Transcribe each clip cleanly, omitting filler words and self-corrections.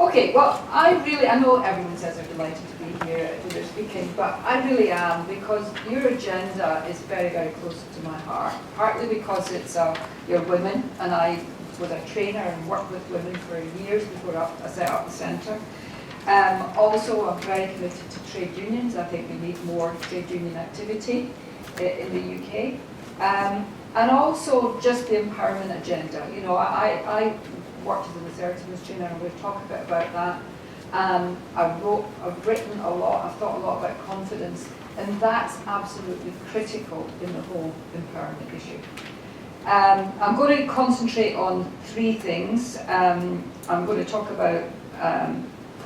Okay, well, I know everyone says they're delighted to be here when they're speaking, but I really am, because your agenda is very, very close to my heart. Partly because it's you're women, and I was a trainer and worked with women for years before I set up the centre. Also, I'm very committed to trade unions. I think we need more trade union activity in the UK. And also just the empowerment agenda. You know, I worked as an assertiveness trainer, and I'm going to talk a bit about that. I've written a lot, I've thought a lot about confidence, and that's absolutely critical in the whole empowerment issue. I'm going to concentrate on three things. I'm going to talk about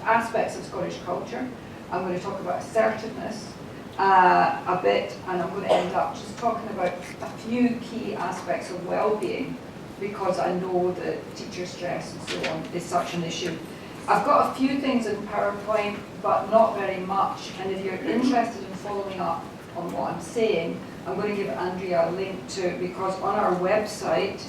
aspects of Scottish culture. I'm going to talk about assertiveness a bit, and I'm going to end up just talking about a few key aspects of well-being, because I know that teacher stress and so on is such an issue. I've got a few things in PowerPoint, but not very much, and if you're interested in following up on what I'm saying, I'm going to give Andrea a link to it, because on our website,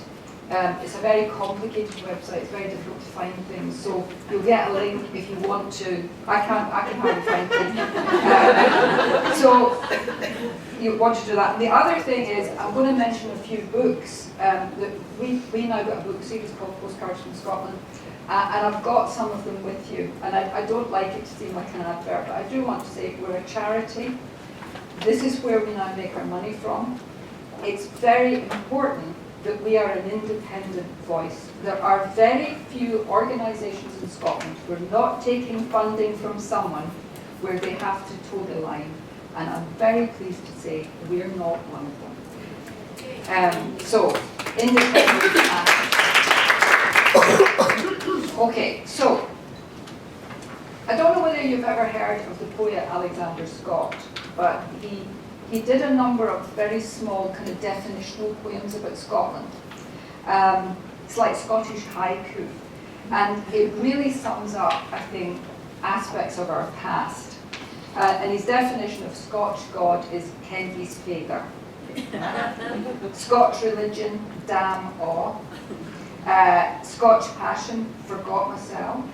it's a very complicated website, it's very difficult to find things, so you'll get a link if you want to. I can hardly find things. So you want to do that. And the other thing is, I'm going to mention a few books. That we now got a book series called Postcards from Scotland, and I've got some of them with you. And I don't like it to seem like an advert, but I do want to say we're a charity. This is where we now make our money from. It's very important that we are an independent voice. There are very few organisations in Scotland who are not taking funding from someone where they have to toe the line. And I'm very pleased to say we're not one of them. So, independent. Okay, so, I don't know whether you've ever heard of the poet Alexander Scott, but he did a number of very small kind of definitional poems about Scotland. It's like Scottish haiku. And it really sums up, I think, aspects of our past. And his definition of Scotch God is Kenvy's Faither. Scotch religion, damn awe. Scotch passion, forgot myself.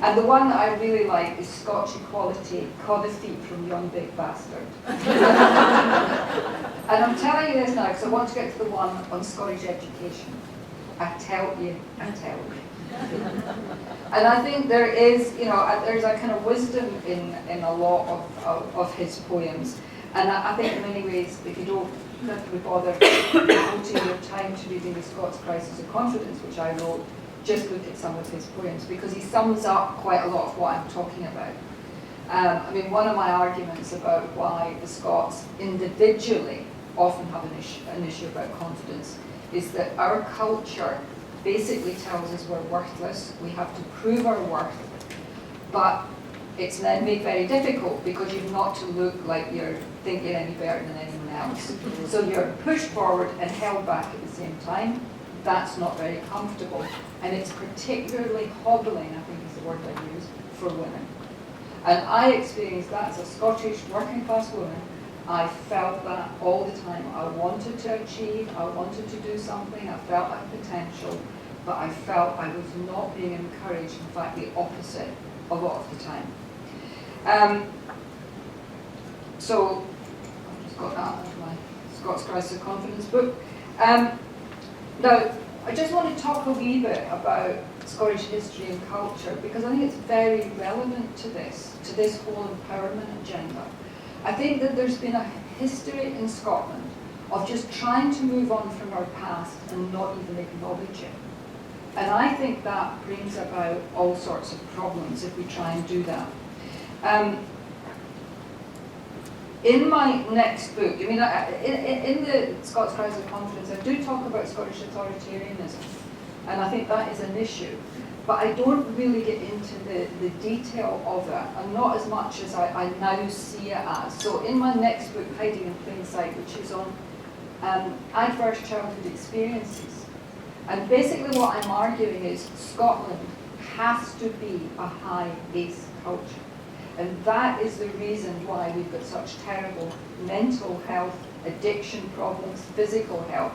And the one that I really like is Scotch equality, caw the feet from yon big bastard. And I'm telling you this now because I want to get to the one on Scottish education. I tell you. And I think there is, there's a kind of wisdom in a lot of his poems. And I think in many ways, if you don't bother devoting your time to reading the Scots Crisis of Confidence, which I wrote, just look at some of his poems, because he sums up quite a lot of what I'm talking about. I mean, one of my arguments about why the Scots individually often have an issue about confidence is that our culture basically tells us we're worthless, we have to prove our worth, but it's then made very difficult because you've not to look like you think you're any better than anyone else. So you're pushed forward and held back at the same time. That's not very comfortable, and it's particularly hobbling, I think is the word I use, for women. And I experienced that as a Scottish working class woman. I felt that all the time. I wanted to achieve, I wanted to do something, I felt that potential, but I felt I was not being encouraged, in fact the opposite a lot of the time. So, I've just got that out of my Scots Crisis of Confidence book. Now, I just want to talk a wee bit about Scottish history and culture, because I think it's very relevant to this whole empowerment agenda. I think that there's been a history in Scotland of just trying to move on from our past and not even acknowledge it. And I think that brings about all sorts of problems if we try and do that. In my next book, in the Scots Crisis of Confidence, I do talk about Scottish authoritarianism, and I think that is an issue. But I don't really get into the detail of it, and not as much as I now see it as. So in my next book, Hiding in Plain Sight, which is on adverse childhood experiences, and basically what I'm arguing is Scotland has to be a high ACE culture. And that is the reason why we've got such terrible mental health, addiction problems, physical health.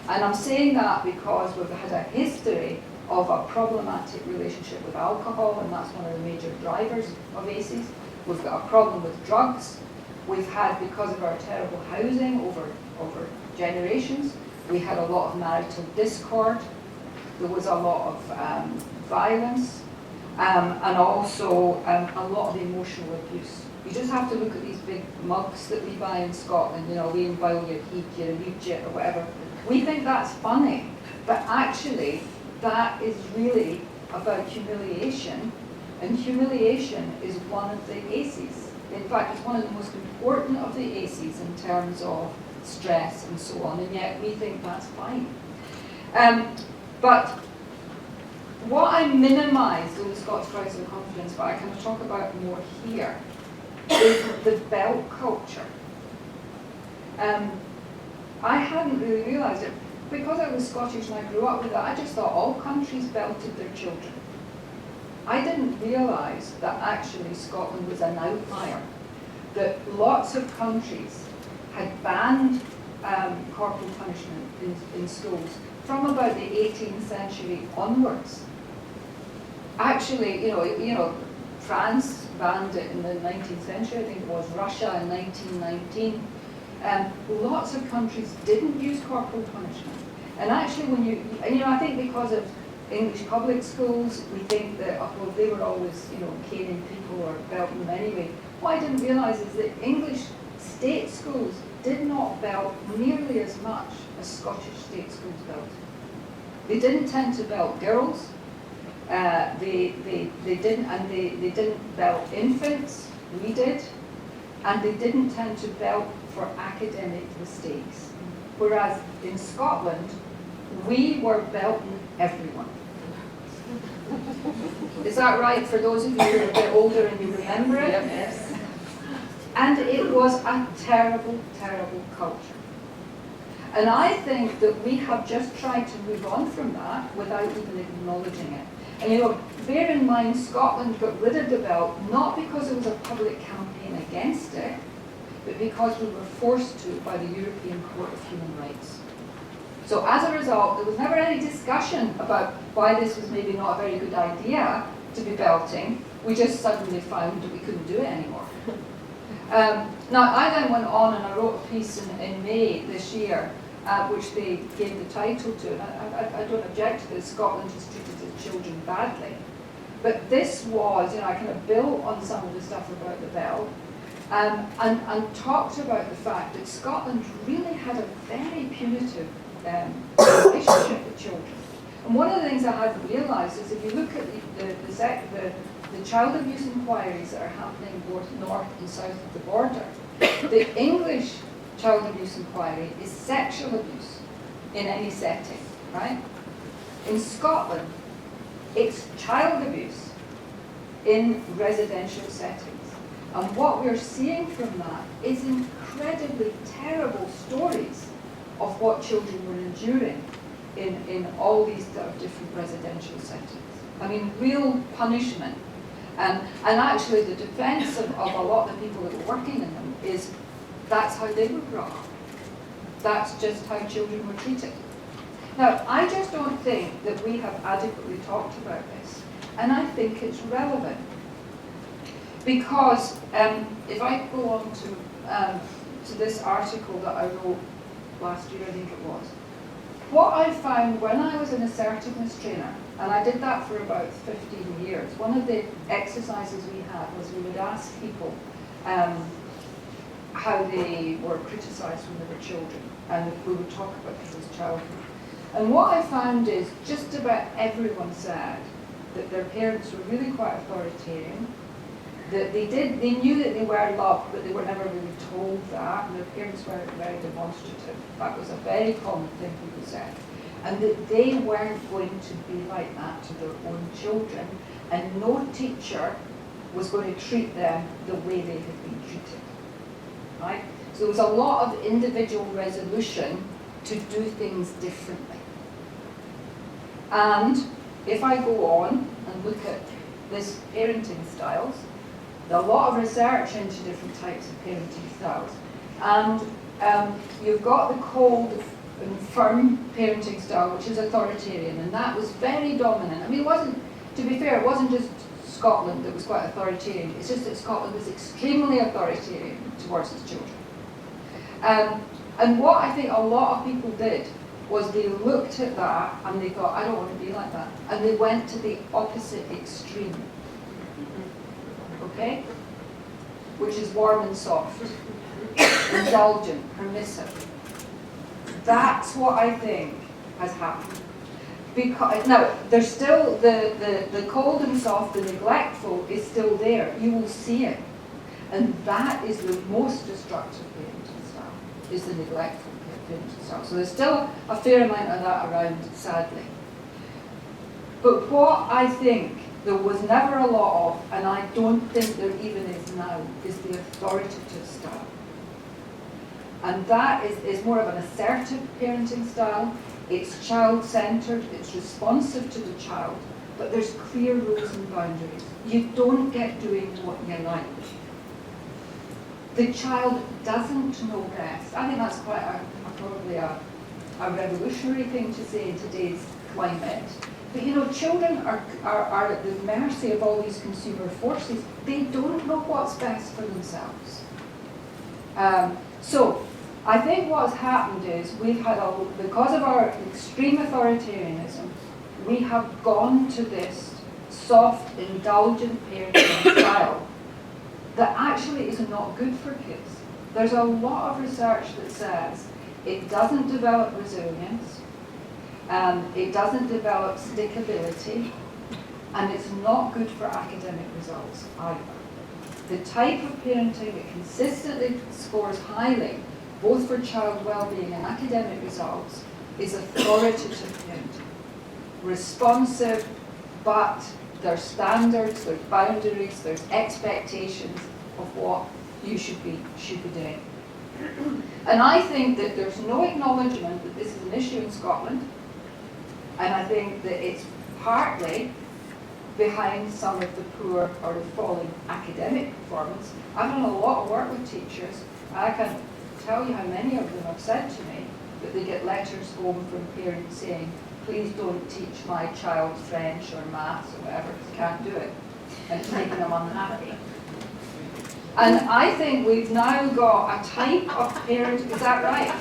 And I'm saying that because we've had a history of a problematic relationship with alcohol, and that's one of the major drivers of ACEs. We've got a problem with drugs. We've had, because of our terrible housing over generations, we had a lot of marital discord. There was a lot of violence, and also a lot of emotional abuse. You just have to look at these big mugs that we buy in Scotland, you know, we boil your heat, your Nugget or whatever. We think that's funny, but actually that is really about humiliation, and humiliation is one of the ACEs. In fact, it's one of the most important of the ACEs in terms of stress and so on, and yet we think that's fine. But what I minimised in the Scots Crisis of Confidence, but I kind of talk about more here, is the belt culture. I hadn't really realised it. Because I was Scottish and I grew up with it, I just thought all countries belted their children. I didn't realise that actually Scotland was an outlier, that lots of countries had banned corporal punishment in schools from about the 18th century onwards. Actually, you know, France banned it in the 19th century, I think it was Russia in 1919. Lots of countries didn't use corporal punishment. And actually when I think because of English public schools, we think that, oh, well, they were always, caning people or belting them anyway. What I didn't realise is that English state schools did not belt nearly as much as Scottish state schools belted. They didn't tend to belt girls. They didn't belt infants. We did, and they didn't tend to belt for academic mistakes. Whereas in Scotland, we were belting everyone. Is that right for those of you who are a bit older and you remember it? Yes. And it was a terrible, terrible culture. And I think that we have just tried to move on from that without even acknowledging it. And bear in mind, Scotland got rid of the belt not because it was a public campaign against it, but because we were forced to by the European Court of Human Rights. So as a result, there was never any discussion about why this was maybe not a very good idea to be belting. We just suddenly found that we couldn't do it anymore. Now, I then went on and I wrote a piece in May this year, which they gave the title to, and I don't object to this, Scotland has treated its children badly. But this was, I kind of built on some of the stuff about the belt, and talked about the fact that Scotland really had a very punitive relationship with children. And one of the things I hadn't realised is if you look at the child abuse inquiries that are happening both north and south of the border, the English child abuse inquiry is sexual abuse in any setting, right? In Scotland, it's child abuse in residential settings. And what we're seeing from that is incredibly terrible stories of what children were enduring in all these different residential settings. I mean, real punishment. And actually the defence of a lot of the people that were working in them is that's how they were brought up. That's just how children were treated. Now, I just don't think that we have adequately talked about this, and I think it's relevant. Because if I go on to this article that I wrote last year, I think it was, what I found when I was an assertiveness trainer, and I did that for about 15 years, one of the exercises we had was we would ask people how they were criticised when they were children, and we would talk about people's childhood. And what I found is just about everyone said that their parents were really quite authoritarian, that they knew that they were loved, but they were never really told that, and their parents weren't very demonstrative. That was a very common thing people said. And that they weren't going to be like that to their own children, and no teacher was going to treat them the way they had been treated. Right? So there was a lot of individual resolution to do things differently. And if I go on and look at this parenting styles, there's a lot of research into different types of parenting styles. And you've got the cold and firm parenting style, which is authoritarian, and that was very dominant. I mean, it wasn't, to be fair, it wasn't just Scotland that was quite authoritarian. It's just that Scotland was extremely authoritarian towards its children. And what I think a lot of people did was they looked at that and they thought, I don't want to be like that. And they went to the opposite extreme. Okay? Which is warm and soft, indulgent, permissive. That's what I think has happened. Because, now, there's still the cold and soft, the neglectful is still there. You will see it. And that is the most destructive parenting style, is the neglectful parenting style. So there's still a fair amount of that around, sadly. But what I think there was never a lot of, and I don't think there even is now, is the authoritative style. And that is more of an assertive parenting style. It's child-centered, it's responsive to the child, but there's clear rules and boundaries. You don't get doing what you like. The child doesn't know best. I think that's quite probably a revolutionary thing to say in today's climate. But you know, children are at the mercy of all these consumer forces. They don't know what's best for themselves. So I think what's happened is we've had, because of our extreme authoritarianism, we have gone to this soft, indulgent parenting style that actually is not good for kids. There's a lot of research that says it doesn't develop resilience, it doesn't develop stickability, and it's not good for academic results either. The type of parenting that consistently scores highly, both for child well-being and academic results, is authoritative parenting. Responsive, but there's standards, there's boundaries, there's expectations of what you should be doing. And I think that there's no acknowledgement that this is an issue in Scotland, and I think that it's partly behind some of the poor or the falling academic performance. I've done a lot of work with teachers, and I can't tell you how many of them have said to me that they get letters home from parents saying, please don't teach my child French or maths or whatever, because they can't do it. And it's making them unhappy. And I think we've now got a type of parent, is that right?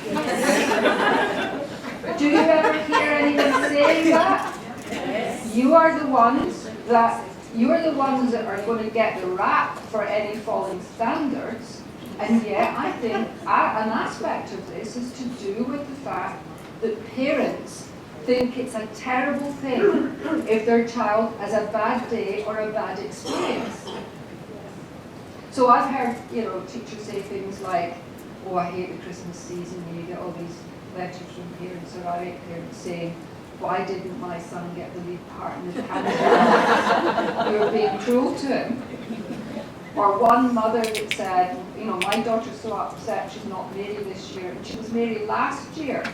Do you ever hear anyone saying that? Yes. You are the ones that are going to get the rap for any falling standards. And yet I think an aspect of this is to do with the fact that parents think it's a terrible thing if their child has a bad day or a bad experience. So I've heard, teachers say things like, oh, I hate the Christmas season, and you get all these letters from parents or irate parents saying, why didn't my son get the lead part in the Canada? They were being cruel to him. Or one mother that said, my daughter's so upset she's not Mary this year, and she was Mary last year.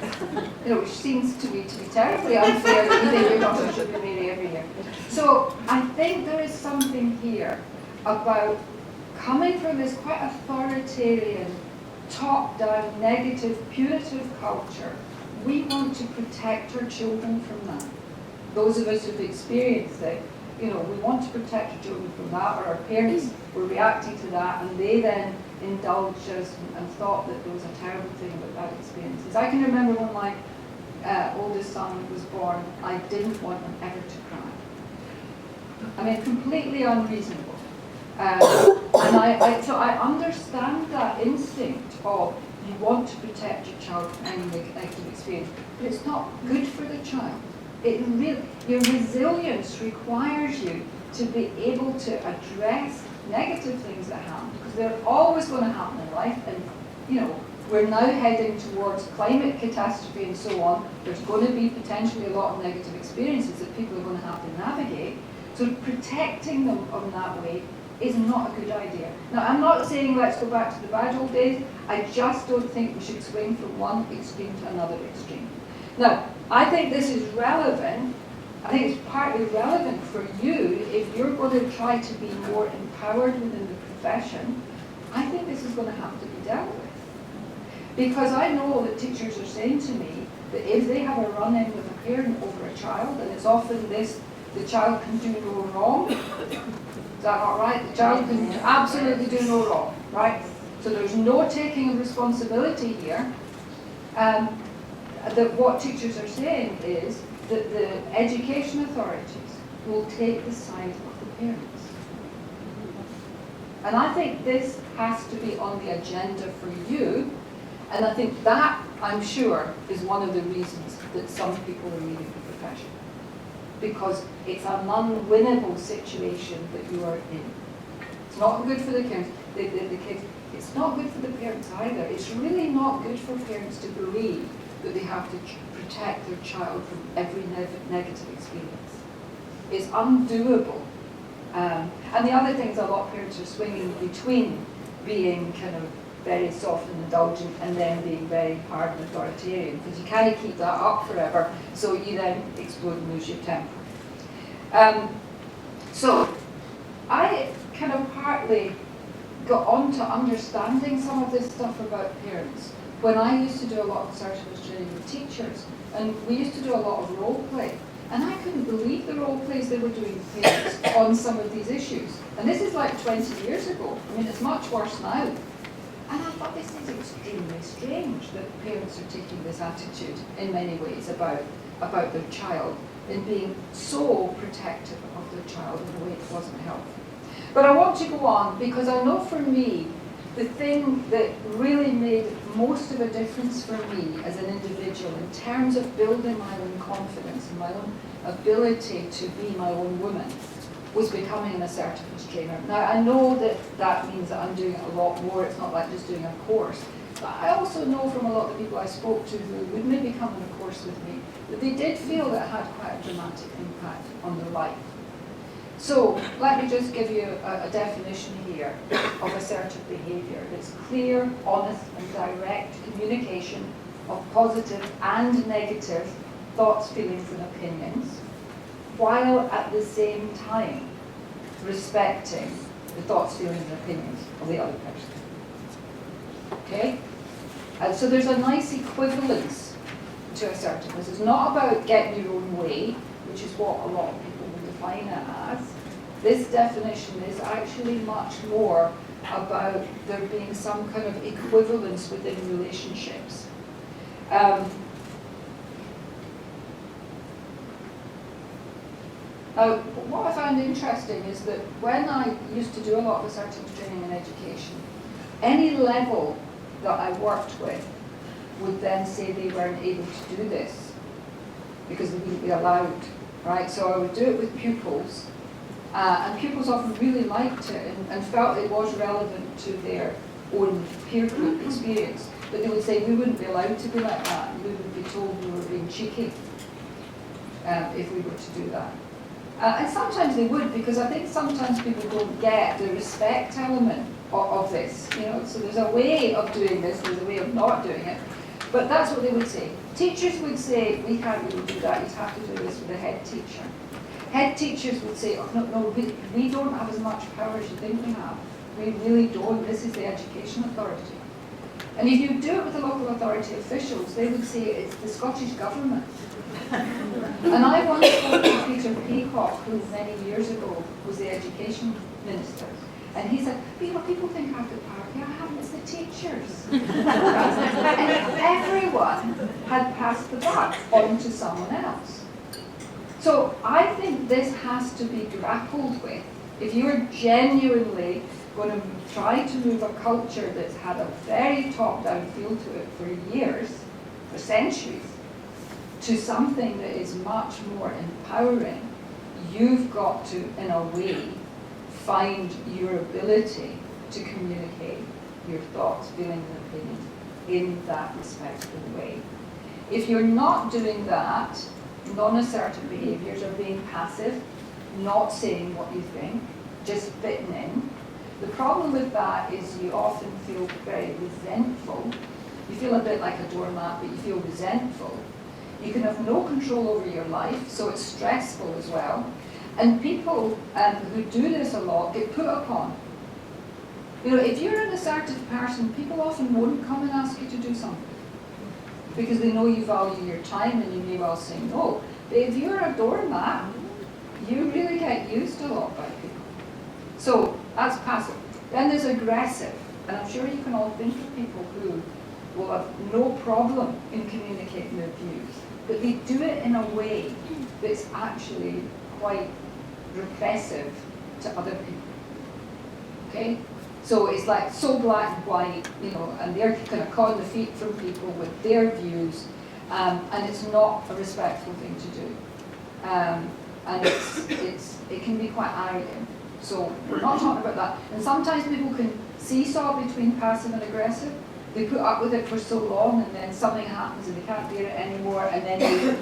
Which seems to me to be terribly unfair that you think your daughter should be Mary every year. So I think there is something here about coming from this quite authoritarian, top-down, negative, punitive culture. We want to protect our children from that. Those of us who've experienced it, we want to protect our children from that, or our parents were reacting to that, and they then indulged us and thought that there was a terrible thing about bad experiences. I can remember when my oldest son was born, I didn't want him ever to cry. I mean, completely unreasonable. So I understand that instinct of you want to protect your child from any negative experience, but it's not good for the child. Your resilience requires you to be able to address negative things that happen, because they're always going to happen in life, and we're now heading towards climate catastrophe and so on. There's going to be potentially a lot of negative experiences that people are going to have to navigate. So protecting them in that way is not a good idea. Now, I'm not saying let's go back to the bad old days. I just don't think we should swing from one extreme to another extreme. Now, I think this is relevant. I think it's partly relevant for you if you're going to try to be more empowered within the profession. I think this is going to have to be dealt with. Because I know that teachers are saying to me that if they have a run-in with a parent over a child, and it's often this, the child can do no wrong. Is that not right? The child can absolutely do no wrong, right? So there's no taking of responsibility here. That what teachers are saying is that the education authorities will take the side of the parents. And I think this has to be on the agenda for you. And I think that, I'm sure, is one of the reasons that some people are leaving the profession. Because it's an unwinnable situation that you are in. It's not good for the kids. It's not good for the parents either. It's really not good for parents to believe that they have to protect their child from every negative experience. It's undoable. And the other thing is a lot of parents are swinging between being kind of very soft and indulgent and then being very hard and authoritarian, because you can't keep that up forever, so you then explode and lose your temper. So I kind of partly got on to understanding some of this stuff about parents when I used to do a lot of assertiveness training with teachers, and we used to do a lot of role play, and I couldn't believe the role plays they were doing with parents on some of these issues. And this is like 20 years ago. I mean, it's much worse now. And I thought this is extremely strange that parents are taking this attitude in many ways about their child and being so protective of their child in a way that wasn't helpful. But I want to go on because I know for me, the thing that really made most of a difference for me as an individual in terms of building my own confidence and my own ability to be my own woman was becoming an assertiveness trainer. Now, I know that that means that I'm doing it a lot more. It's not like just doing a course. But I also know from a lot of the people I spoke to who would maybe come on a course with me that they did feel that it had quite a dramatic impact on their life. So let me just give you a definition here of assertive behaviour. It's clear, honest and direct communication of positive and negative thoughts, feelings and opinions, while at the same time respecting the thoughts, feelings and opinions of the other person. Okay? So there's a nice equivalence to assertiveness. It's not about getting your own way, which is what a lot of people will define it as. This definition is actually much more about there being some kind of equivalence within relationships. What I found interesting is that when I used to do a lot of assertiveness training in education, any level that I worked with would then say they weren't able to do this because they wouldn't be allowed, right? So I would do it with pupils, and pupils often really liked it and felt it was relevant to their own peer group experience. But they would say, we wouldn't be allowed to be like that, we would be told we were being cheeky if we were to do that. And sometimes they would, because I think sometimes people don't get the respect element of this. You know, so there's a way of doing this, there's a way of not doing it. But that's what they would say. Teachers would say, we can't really do that, you'd have to do this with a head teacher. Head teachers would say, oh, no, we don't have as much power as you think we have. We really don't, this is the education authority. And if you do it with the local authority officials, they would say it's the Scottish Government. And I once spoke to Peter Peacock, who many years ago was the education minister, and he said, you know, people think I've got power. Yeah, I haven't, it's the teachers. And everyone had passed the buck on to someone else. So I think this has to be grappled with. If you're genuinely going to try to move a culture that's had a very top-down feel to it for years, for centuries, to something that is much more empowering, you've got to, in a way, find your ability to communicate your thoughts, feelings, and opinions in that respectful way. If you're not doing that, non-assertive behaviours are being passive, not saying what you think, just fitting in. The problem with that is you often feel very resentful. You feel a bit like a doormat, but you feel resentful. You can have no control over your life, so it's stressful as well. And people who do this a lot get put upon. You know, if you're an assertive person, people often won't come and ask you to do something because they know you value your time and you may well say no. But if you're a doormat, you really get used a lot by people. So that's passive. Then there's aggressive, and I'm sure you can all think of people who will have no problem in communicating their views, but they do it in a way that's actually quite repressive to other people. Okay? So it's like so black and white, you know, and they're kind of calling the feet from people with their views, and it's not a respectful thing to do. And it can be quite arrogant. So we're not talking about that. And sometimes people can seesaw between passive and aggressive. They put up with it for so long, and then something happens and they can't bear it anymore, and then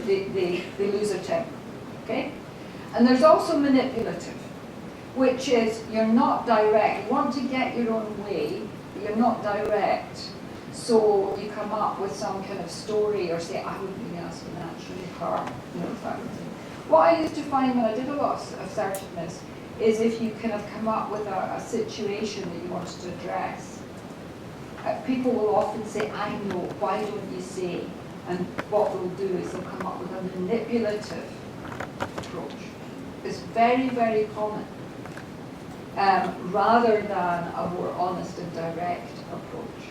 they lose their temper. Okay? And there's also manipulative, which is you're not direct. You want to get your own way, but you're not direct. So you come up with some kind of story or say, I wouldn't be asking that, it's really hard, you know, that kind of thing. What I used to find when I did a lot of assertiveness is if you kind of come up with a situation that you wanted to address, people will often say, I know, why don't you say? And what they'll do is they'll come up with a manipulative approach. It's very, very common, rather than a more honest and direct approach.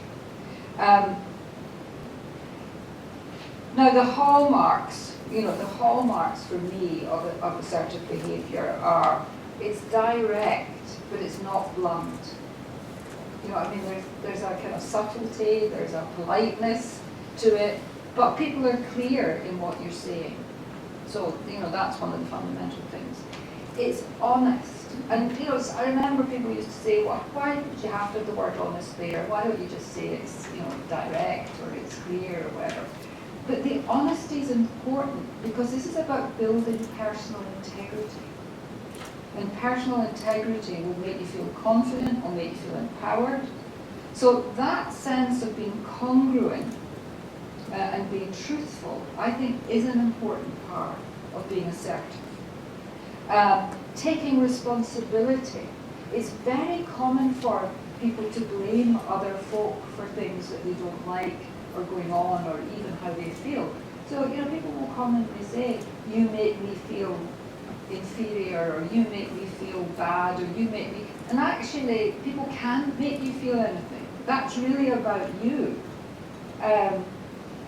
Now the hallmarks, you know, the hallmarks for me of assertive behaviour are, it's direct, but it's not blunt. You know, I mean, there's a kind of subtlety, there's a politeness to it, but people are clear in what you're saying. So, you know, that's one of the fundamental things. It's honest. And, you know, I remember people used to say, well, why did you have to have the word honest there? Why don't you just say it's, you know, direct or it's clear or whatever? But the honesty is important because this is about building personal integrity. And personal integrity will make you feel confident, will make you feel empowered. So that sense of being congruent and being truthful, I think, is an important part of being assertive. Taking responsibility. It's very common for people to blame other folk for things that they don't like or going on or even how they feel. So, you know, people will commonly say, you make me feel inferior, or you make me feel bad, or you make me... And actually, people can't make you feel anything. That's really about you.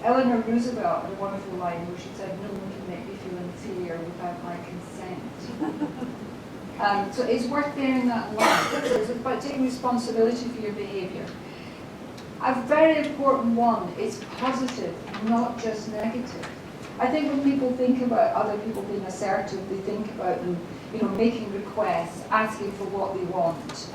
Eleanor Roosevelt had a wonderful line where she said, no one can make me feel inferior without my consent. So it's worth bearing that in mind. It's about taking responsibility for your behaviour. A very important one is positive, not just negative. I think when people think about other people being assertive, they think about them, you know, making requests, asking for what they want,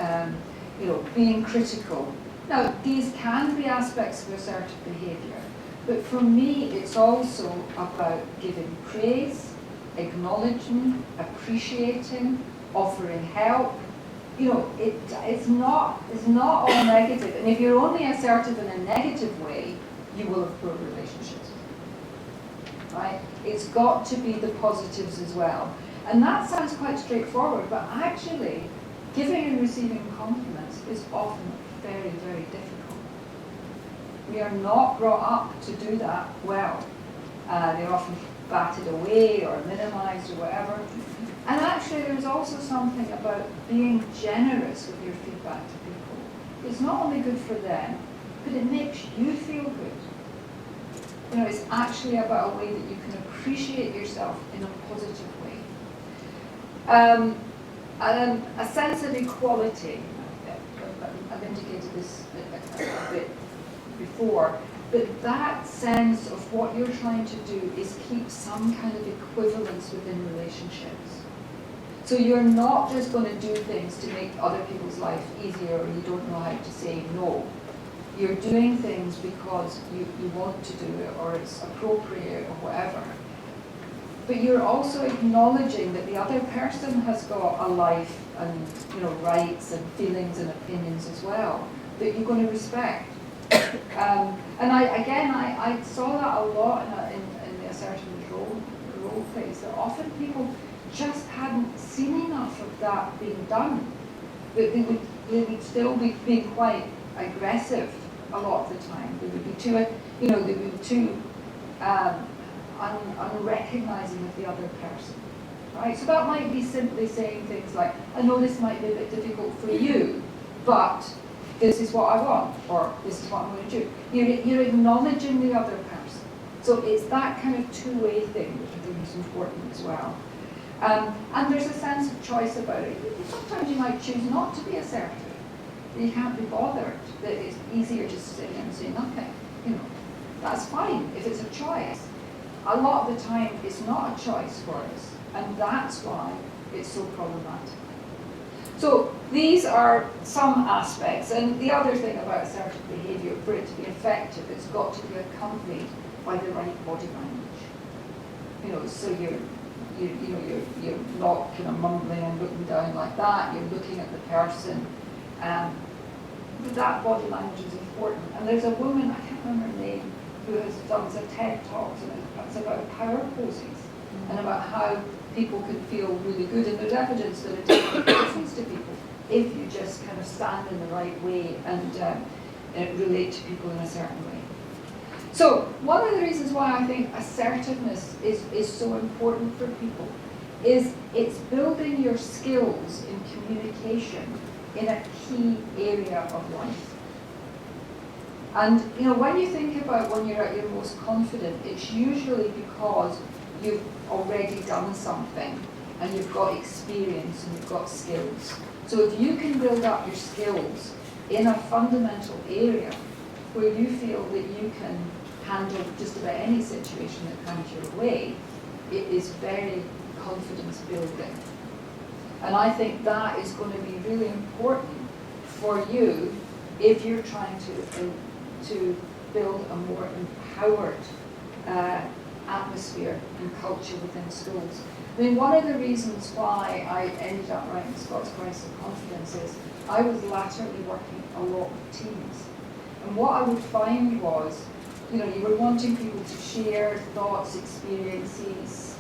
you know, being critical. Now, these can be aspects of assertive behaviour, but for me, it's also about giving praise, acknowledging, appreciating, offering help. You know, it's not all negative. And if you're only assertive in a negative way, you will have poor relationships. Right? It's got to be the positives as well. And that sounds quite straightforward, but actually, giving and receiving compliments is often very, very difficult. We are not brought up to do that well. They're often batted away or minimized or whatever. And actually, there's also something about being generous with your feedback to people. It's not only good for them, but it makes you feel good. You know, it's actually about a way that you can appreciate yourself in a positive way. And a sense of equality. I've indicated this a bit before, but that sense of what you're trying to do is keep some kind of equivalence within relationships. So you're not just going to do things to make other people's life easier, or you don't know how to say no. You're doing things because you want to do it, or it's appropriate, or whatever. But you're also acknowledging that the other person has got a life and, you know, rights and feelings and opinions as well that you're going to respect. And I saw that a lot in the assertive role plays, that often people just hadn't seen enough of that being done. That they would they would still be being quite aggressive a lot of the time. They would be too, they would be too unrecognizing of the other person. Right? So that might be simply saying things like, I know this might be a bit difficult for you, but this is what I want, or this is what I'm going to do. You're acknowledging the other person. So it's that kind of two-way thing which I think is important as well. And there's a sense of choice about it. Sometimes you might choose not to be assertive. You can't be bothered. That it's easier just to sit here and say nothing. That's fine if it's a choice. A lot of the time it's not a choice for us, and that's why it's so problematic. So these are some aspects, and the other thing about assertive behaviour, for it to be effective, it's got to be accompanied by the right body language. So you're not kind of mumbling and looking down like that. You're looking at the person. But that body language is important. And there's a woman, I can't remember her name, who has done some TED Talks, and it's about power poses and about how people can feel really good. And there's evidence that it makes a difference to people if you just kind of stand in the right way and relate to people in a certain way. So one of the reasons why I think assertiveness is so important for people is it's building your skills in communication in a key area of life. And when you think about when you're at your most confident, it's usually because you've already done something and you've got experience and you've got skills. So if you can build up your skills in a fundamental area where you feel that you can handle just about any situation that comes your way, it is very confidence building. And I think that is going to be really important for you if you're trying to build a more empowered atmosphere and culture within schools. I mean, one of the reasons why I ended up writing Scots Crisis of Confidence is I was latterly working a lot with teams. And what I would find was, you were wanting people to share thoughts, experiences,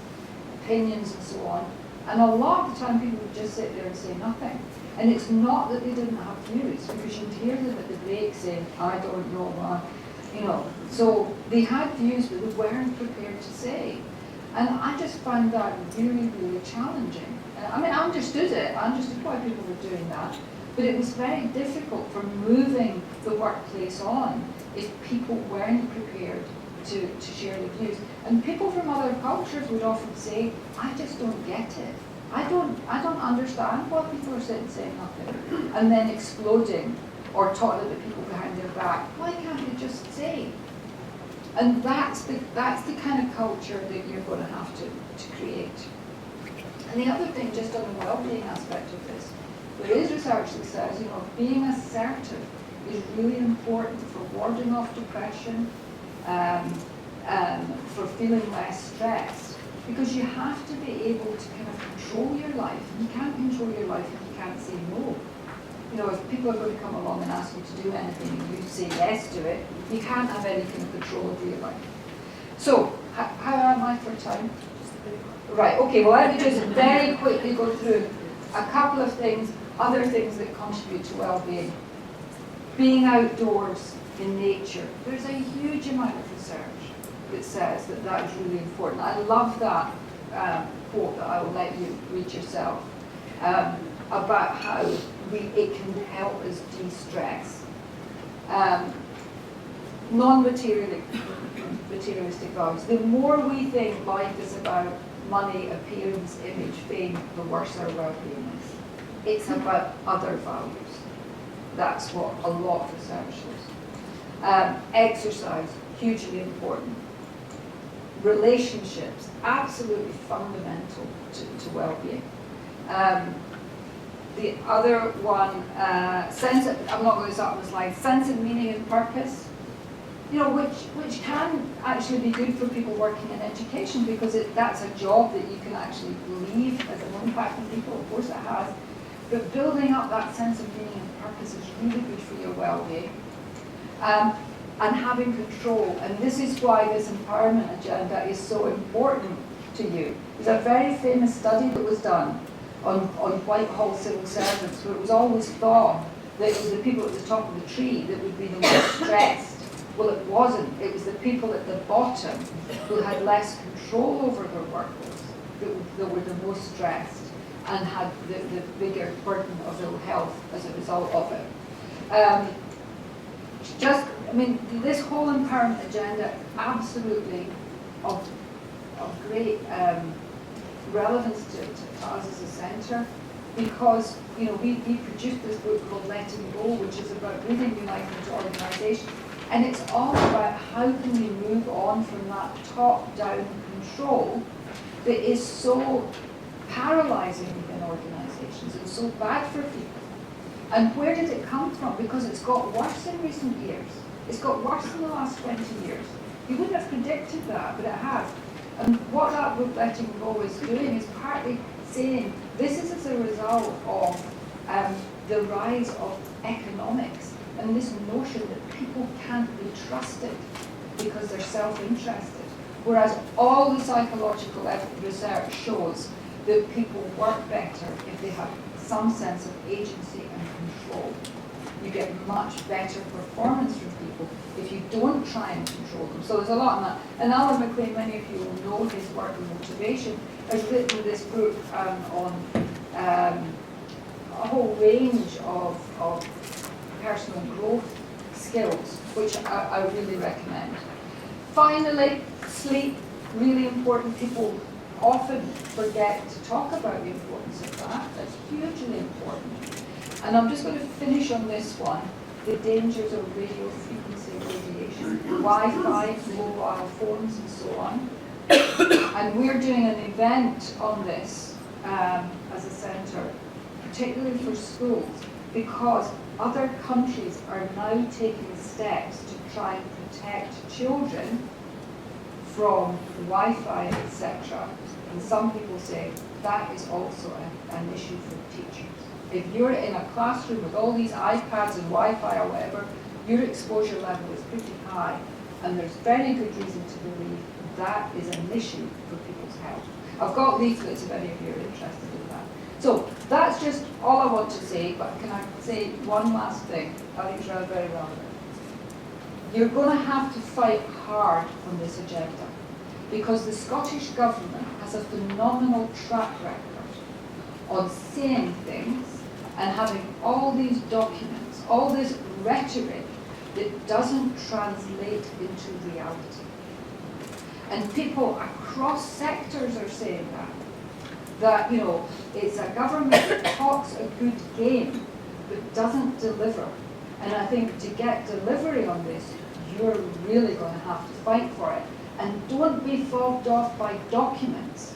opinions and so on. And a lot of the time people would just sit there and say nothing. And it's not that they didn't have views, because you'd hear them at the break saying, I don't know why. So they had views but they weren't prepared to say. And I just found that really, really challenging. I mean, I understood it. I understood why people were doing that. But it was very difficult for moving the workplace on if people weren't prepared to share their views. And people from other cultures would often say, I just don't get it. I don't understand why people are sitting saying nothing and then exploding or talking about people behind their back. Why can't you just say? And that's the kind of culture that you're going to have to create. And the other thing, just on the well-being aspect of this, there is research that says, being assertive is really important for warding off depression, for feeling less stressed, because you have to be able to kind of control your life. You can't control your life if you can't say no. If people are going to come along and ask you to do anything and you say yes to it, you can't have any kind of control over your life. So, how am I for time? Right, okay, well let me just very quickly go through a couple of things, other things that contribute to well-being. Being outdoors in nature. There's a huge amount of research that says that is really important. I love that quote that I will let you read yourself about how it can help us de-stress. Non-materialistic values. The more we think life is about money, appearance, image, fame, the worse our well-being is. It's about other values. That's what a lot of research shows. Exercise, hugely important. Relationships, absolutely fundamental to well-being. The other one, I'm not going to start on the slide, sense of meaning and purpose, which can actually be good for people working in education, because that's a job that you can actually leave as an impact on people. Of course it has. But building up that sense of meaning and purpose is really good for your well-being. And having control. And this is why this empowerment agenda is so important to you. There's a very famous study that was done on Whitehall civil servants, where it was always thought that it was the people at the top of the tree that would be the most stressed. Well, it wasn't. It was the people at the bottom who had less control over their workloads that were the most stressed and had the bigger burden of ill health as a result of it. This whole empowerment agenda absolutely of great relevance to us as a centre, because we produced this book called Letting Go, which is about breathing new life into organisation, and it's all about how can we move on from that top-down control that is so paralysing within organisations and so bad for people. And where did it come from? Because it's got worse in recent years. It's got worse in the last 20 years. You wouldn't have predicted that, but it has. And what that book, Letting Go, is doing is partly saying this is as a result of the rise of economics and this notion that people can't be trusted because they're self-interested. Whereas all the psychological research shows that people work better if they have some sense of agency and control. You get much better performance from people if you don't try and control them. So there's a lot in that. And Alan McLean, many of you will know his work on motivation, has written this book on a whole range of personal growth skills, which I really recommend. Finally, sleep, really important. People often forget to talk about the importance of that. That's hugely important. And I'm just going to finish on this one, the dangers of radio frequency radiation, Wi-Fi, mobile phones and so on. And we're doing an event on this as a centre, particularly for schools, because other countries are now taking steps to try and protect children from Wi-Fi, etc. And some people say that is also an issue for teachers. If you're in a classroom with all these iPads and Wi-Fi or whatever, your exposure level is pretty high, and there's very good reason to believe that is an issue for people's health. I've got leaflets if any of you are interested in that. So that's just all I want to say, but can I say one last thing? I think it's very relevant. You're going to have to fight hard on this agenda, because the Scottish Government has a phenomenal track record on saying things and having all these documents, all this rhetoric that doesn't translate into reality. And people across sectors are saying that it's a government that talks a good game but doesn't deliver. And I think to get delivery on this, you're really going to have to fight for it. And don't be fobbed off by documents,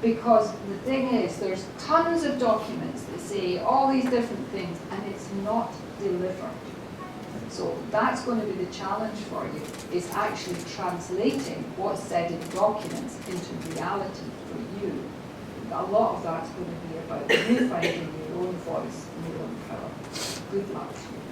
because the thing is, there's tons of documents that say all these different things, and it's not delivered. So that's going to be the challenge for you, is actually translating what's said in documents into reality for you. A lot of that's going to be about you finding your own voice and your own power. Good luck to you.